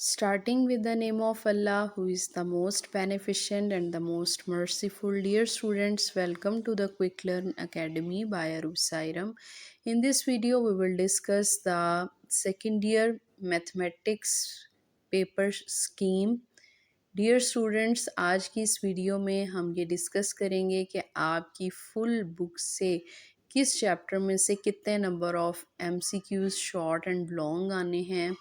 Starting with the name of Allah, who is the most beneficent and the most merciful. Dear students, welcome to the Quick Learn Academy by Aru Sairam. In this video, we will discuss the second year mathematics paper scheme. Dear students, आज की इस video में हम ये discuss करेंगे कि आपकी full book से किस चैप्टर में से कितने number of MCQs short and long आने हैं।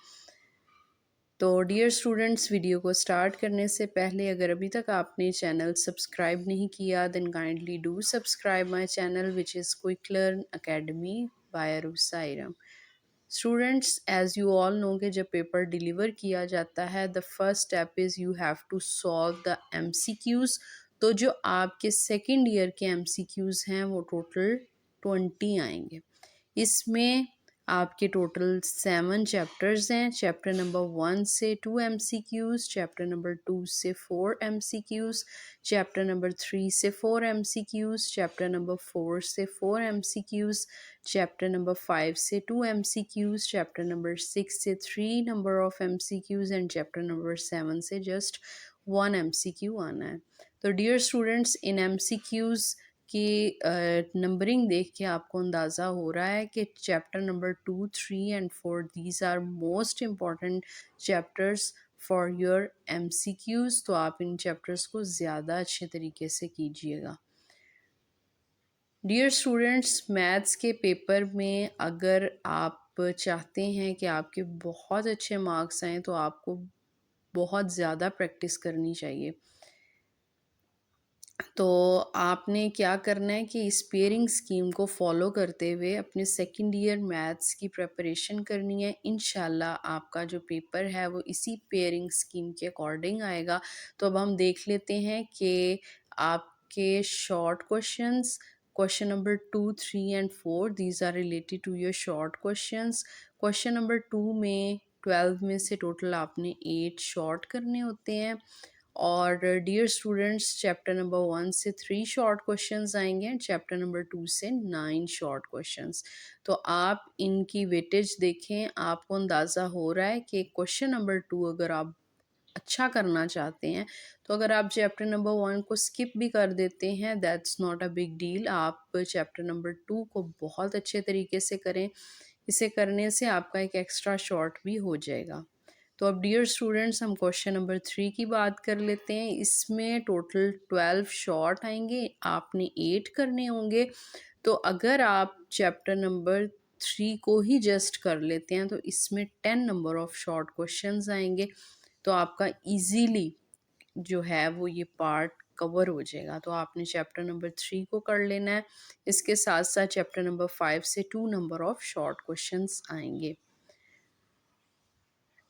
तो डियर स्टूडेंट्स, वीडियो को स्टार्ट करने से पहले अगर अभी तक आपने चैनल सब्सक्राइब नहीं किया then kindly do subscribe my channel which is quick learn academy by Aru Sairam. Students, as you all know कि जब पेपर डिलीवर किया जाता है the first step is you have to solve the MCQs. तो जो आपके सेकेंड ईयर के MCQs हैं वो टोटल 20 आएंगे। इसमें आपके टोटल 7 चैप्टर्स हैं। चैप्टर नंबर 1 से 2 MCQs, चैप्टर नंबर 2 से 4 MCQs, चैप्टर नंबर 3 से 4 MCQs, चैप्टर नंबर 4 से 4 MCQs, चैप्टर नंबर 5 से 2 MCQs, चैप्टर नंबर 6 से 3 number of MCQs and chapter number 7 से जस्ट 1 MCQ आना है। तो डियर स्टूडेंट्स, इन MCQs की नंबरिंग देख के आपको अंदाज़ा हो रहा है कि chapter number 2, 3 and 4 these are most important chapters for your MCQs। तो आप इन चैप्टर्स को ज़्यादा अच्छे तरीके से कीजिएगा। डियर स्टूडेंट्स, मैथ्स के पेपर में अगर आप चाहते हैं कि आपके बहुत अच्छे मार्क्स आएँ तो आपको बहुत ज़्यादा प्रैक्टिस करनी चाहिए। तो आपने क्या करना है कि इस पेयरिंग स्कीम को फॉलो करते हुए अपने सेकंड ईयर मैथ्स की प्रिपरेशन करनी है। इंशाल्लाह आपका जो पेपर है वो इसी पेयरिंग स्कीम के अकॉर्डिंग आएगा। तो अब हम देख लेते हैं कि आपके short questions, question number 2, 3 and 4 these are related to your short questions. Question number 2 में 12 में से टोटल आपने 8 शॉर्ट करने होते हैं। और डियर स्टूडेंट्स, चैप्टर नंबर 1 से 3 शॉर्ट क्वेश्चंस आएंगे एंड चैप्टर नंबर 2 से 9 शॉर्ट क्वेश्चंस। तो आप इनकी वेटेज देखें, आपको अंदाज़ा हो रहा है कि क्वेश्चन नंबर 2 अगर आप अच्छा करना चाहते हैं तो अगर आप चैप्टर नंबर 1 को स्किप भी कर देते हैं that's not a big deal. आप चैप्टर नंबर 2 को बहुत अच्छे तरीके से करें। इसे करने से आपका एक एक्स्ट्रा शॉर्ट भी हो जाएगा। तो अब डियर स्टूडेंट्स, हम क्वेश्चन नंबर 3 की बात कर लेते हैं। इसमें टोटल 12 शॉर्ट आएंगे, आपने 8 करने होंगे। तो अगर आप चैप्टर नंबर 3 को ही जस्ट कर लेते हैं तो इसमें 10 नंबर ऑफ शॉर्ट क्वेश्चंस आएंगे। तो आपका इजीली जो है वो ये पार्ट कवर हो जाएगा। तो आपने चैप्टर नंबर 3 को कर लेना है। इसके साथ साथ चैप्टर नंबर 5 से 2 नंबर ऑफ शॉर्ट क्वेश्चंस आएंगे।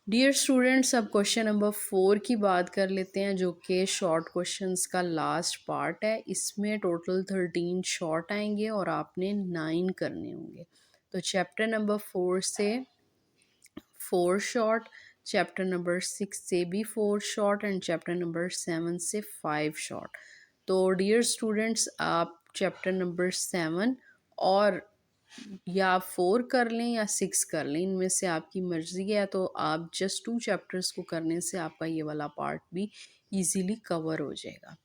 डियर स्टूडेंट्स, अब क्वेश्चन नंबर 4 की बात कर लेते हैं जो कि शॉर्ट क्वेश्चंस का लास्ट पार्ट है। इसमें टोटल 13 शॉर्ट आएंगे और आपने 9 करने होंगे। तो चैप्टर नंबर 4 से 4 शॉर्ट, चैप्टर नंबर 6 से भी 4 शॉर्ट एंड चैप्टर नंबर 7 से 5 शॉर्ट। तो डियर स्टूडेंट्स, आप चैप्टर नंबर 7 और या आप 4 कर लें या 6 कर लें, इनमें से आपकी मर्ज़ी है। तो आप जस्ट 2 चैप्टर्स को करने से आपका ये वाला पार्ट भी इजीली कवर हो जाएगा।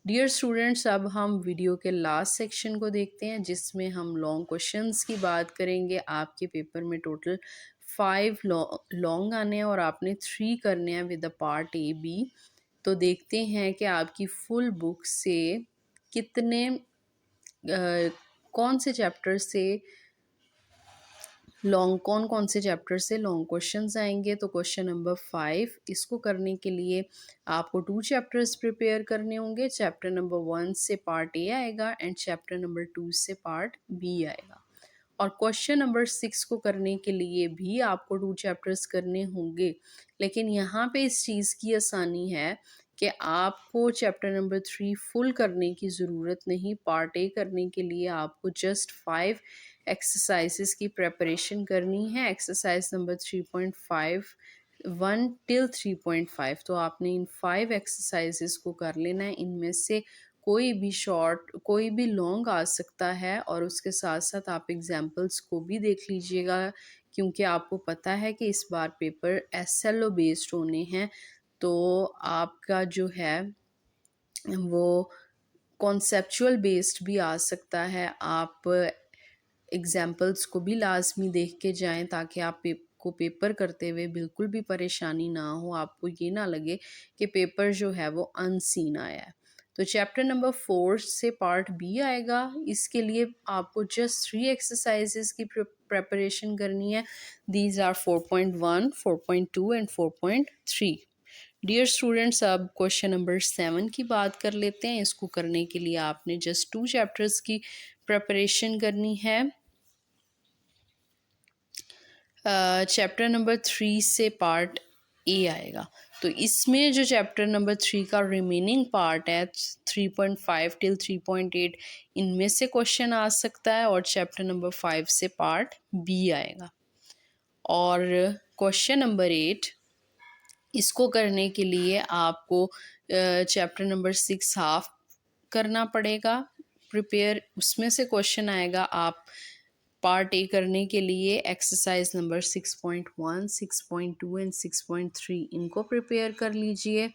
डियर स्टूडेंट्स, अब हम वीडियो के लास्ट सेक्शन को देखते हैं जिसमें हम लॉन्ग क्वेश्चंस की बात करेंगे। आपके पेपर में टोटल 5 लॉन्ग आने हैं और आपने 3 करने हैं with the part A B. तो देखते हैं कि आपकी फुल बुक से कितने कौन से चैप्टर से कौन कौन से चैप्टर से लॉन्ग क्वेश्चंस आएंगे। तो क्वेश्चन नंबर 5, इसको करने के लिए आपको 2 चैप्टर्स प्रिपेयर करने होंगे। चैप्टर नंबर 1 से पार्ट ए आएगा एंड चैप्टर नंबर 2 से पार्ट बी आएगा। और क्वेश्चन नंबर 6 को करने के लिए भी आपको 2 चैप्टर्स करने होंगे, लेकिन यहाँ पे इस चीज़ की आसानी है कि आपको चैप्टर नंबर 3 फुल करने की ज़रूरत नहीं। पार्ट ए करने के लिए आपको जस्ट 5 एक्सरसाइजेस की प्रेपरेशन करनी है। Exercise number 3.5 1 till 3.5। तो आपने इन 5 एक्सरसाइजेस को कर लेना है। इनमें से कोई भी शॉर्ट कोई भी लॉन्ग आ सकता है और उसके साथ साथ आप एग्जाम्पल्स को भी देख लीजिएगा क्योंकि आपको पता है कि इस बार पेपर एसएलओ बेस्ड होने हैं, तो आपका जो है वो कॉन्सेप्चुअल बेस्ड भी आ सकता है। आप एग्जाम्पल्स को भी लाजमी देख के जाएं ताकि को पेपर करते हुए बिल्कुल भी परेशानी ना हो, आपको ये ना लगे कि पेपर जो है वो अनसीन आया है। तो चैप्टर नंबर 4 से पार्ट बी आएगा। इसके लिए आपको जस्ट 3 एक्सरसाइजेस की प्रिपरेशन करनी है। These are 4.1, 4.2 and 4.3। Dear students, अब क्वेश्चन नंबर 7 की बात कर लेते हैं। इसको करने के लिए आपने जस्ट 2 चैप्टर्स की प्रिपरेशन करनी है। चैप्टर नंबर 3 से पार्ट ए आएगा। तो इसमें जो चैप्टर नंबर 3 का रिमेनिंग पार्ट है 3.5 टिल 3.8, इनमें से क्वेश्चन आ सकता है, और चैप्टर नंबर 5 से पार्ट बी आएगा। और क्वेश्चन नंबर 8, इसको करने के लिए आपको चैप्टर नंबर 6 हाफ करना पड़ेगा प्रिपेयर। उसमें से क्वेश्चन आएगा। आप पार्ट ए करने के लिए एक्सरसाइज नंबर 6.1, 6.2 एंड 6.3 इनको प्रिपेयर कर लीजिए।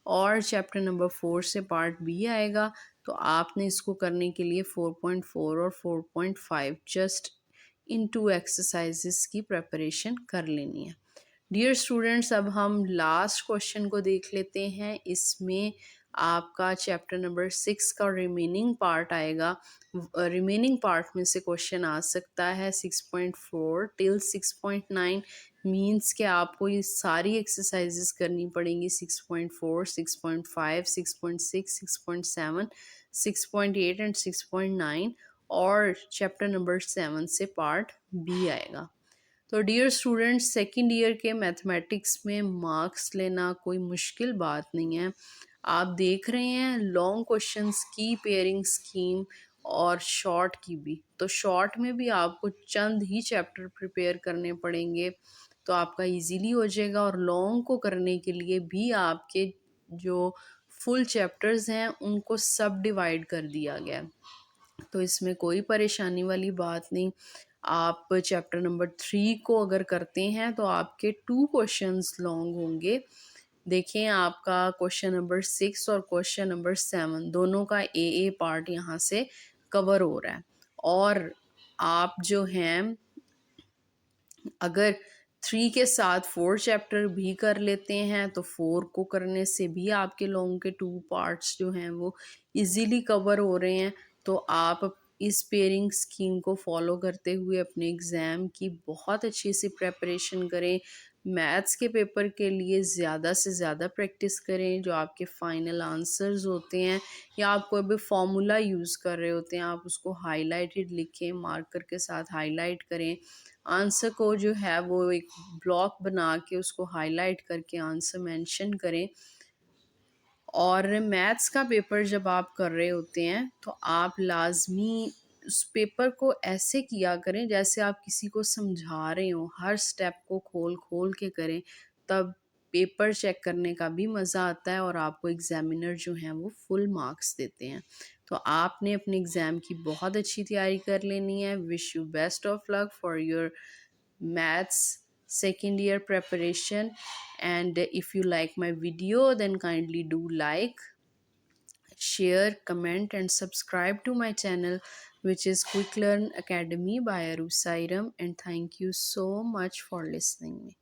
और चैप्टर नंबर 4 से पार्ट बी आएगा, तो आपने इसको करने के लिए 4.4 और 4.5 जस्ट इन 2 एक्सरसाइजेस की प्रिपरेशन कर लेनी है। डियर स्टूडेंट्स, अब हम लास्ट क्वेश्चन को देख लेते हैं। इसमें आपका चैप्टर नंबर 6 का रिमेनिंग पार्ट आएगा। रिमेनिंग पार्ट में से क्वेश्चन आ सकता है 6.4 टिल 6.9। मीन्स कि आपको ये सारी एक्सरसाइजेस करनी पड़ेंगी। 6.4, 6.5, 6.6, 6.7, 6.8 एंड 6.9। और चैप्टर नंबर 7 से पार्ट बी आएगा। तो डियर स्टूडेंट्स, सेकंड ईयर के मैथमेटिक्स में मार्क्स लेना कोई मुश्किल बात नहीं है। आप देख रहे हैं लॉन्ग क्वेश्चंस की पेयरिंग स्कीम और शॉर्ट की भी। तो शॉर्ट में भी आपको चंद ही चैप्टर प्रिपेयर करने पड़ेंगे, तो आपका इजीली हो जाएगा। और लॉन्ग को करने के लिए भी आपके जो फुल चैप्टर्स हैं उनको सब डिवाइड कर दिया गया है, तो इसमें कोई परेशानी वाली बात नहीं। आप चैप्टर नंबर 3 को अगर करते हैं तो आपके 2 क्वेश्चंस लॉन्ग होंगे। देखें, आपका क्वेश्चन नंबर 6 और क्वेश्चन नंबर 7 दोनों का ए पार्ट यहाँ से कवर हो रहा है। और आप जो हैं अगर 3 के साथ 4 चैप्टर भी कर लेते हैं तो 4 को करने से भी आपके लॉन्ग के 2 पार्ट्स जो हैं वो इजीली कवर हो रहे हैं। तो आप इस पेयरिंग स्कीम को फॉलो करते हुए अपने एग्ज़ाम की बहुत अच्छी सी प्रिपरेशन करें। मैथ्स के पेपर के लिए ज़्यादा से ज़्यादा प्रैक्टिस करें। जो आपके फाइनल आंसर्स होते हैं या आप कोई भी फॉर्मूला यूज़ कर रहे होते हैं, आप उसको हाईलाइटेड लिखें, मार्कर के साथ हाईलाइट करें। आंसर को जो है वो एक ब्लॉक बना के उसको हाईलाइट करके आंसर मेंशन करें। और मैथ्स का पेपर जब आप कर रहे होते हैं तो आप लाजमी उस पेपर को ऐसे किया करें जैसे आप किसी को समझा रहे हो। हर स्टेप को खोल खोल के करें, तब पेपर चेक करने का भी मज़ा आता है और आपको एग्जामिनर जो हैं वो फुल मार्क्स देते हैं। तो आपने अपने एग्ज़ाम की बहुत अच्छी तैयारी कर लेनी है। Wish you best of luck for your maths second year preparation. And if you like my video, then kindly do like, share, comment and subscribe to my channel, which is Quick Learn Academy by Aru Sairam. And thank you so much for listening me.